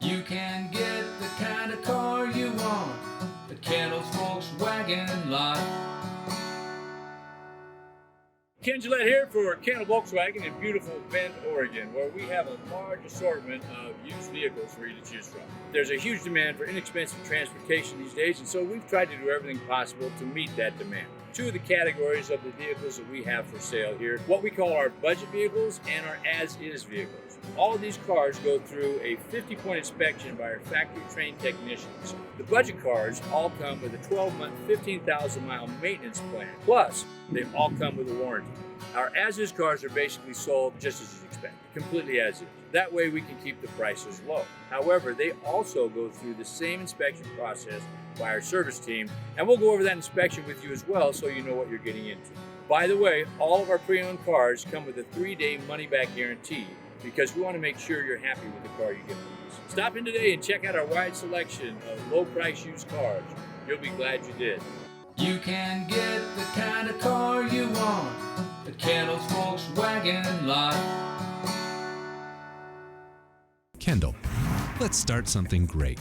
You can get the kind of car you want at Kendall's Volkswagen lot. Ken Gillett here for Kendall Volkswagen in beautiful Bend, Oregon, where we have a large assortment of used vehicles for you to choose from. There's a huge demand for inexpensive transportation these days, and so we've tried to do everything possible to meet that demand. Two of the categories of the vehicles that we have for sale here, what we call our budget vehicles and our as-is vehicles. All of these cars go through a 50-point inspection by our factory-trained technicians. The budget cars all come with a 12-month, 15,000-mile maintenance plan. Plus, they all come with a warranty. Our as-is cars are basically sold just as you expect, completely as is. That way we can keep the prices low. However, they also go through the same inspection process by our service team, and we'll go over that inspection with you as well so you know what you're getting into. By the way, all of our pre-owned cars come with a 3-day money-back guarantee because we want to make sure you're happy with the car you get from us. Stop in today and check out our wide selection of low-price used cars. You'll be glad you did. You can get the kind of car you want at Kendall's Volkswagen lot. Kendall, let's start something great.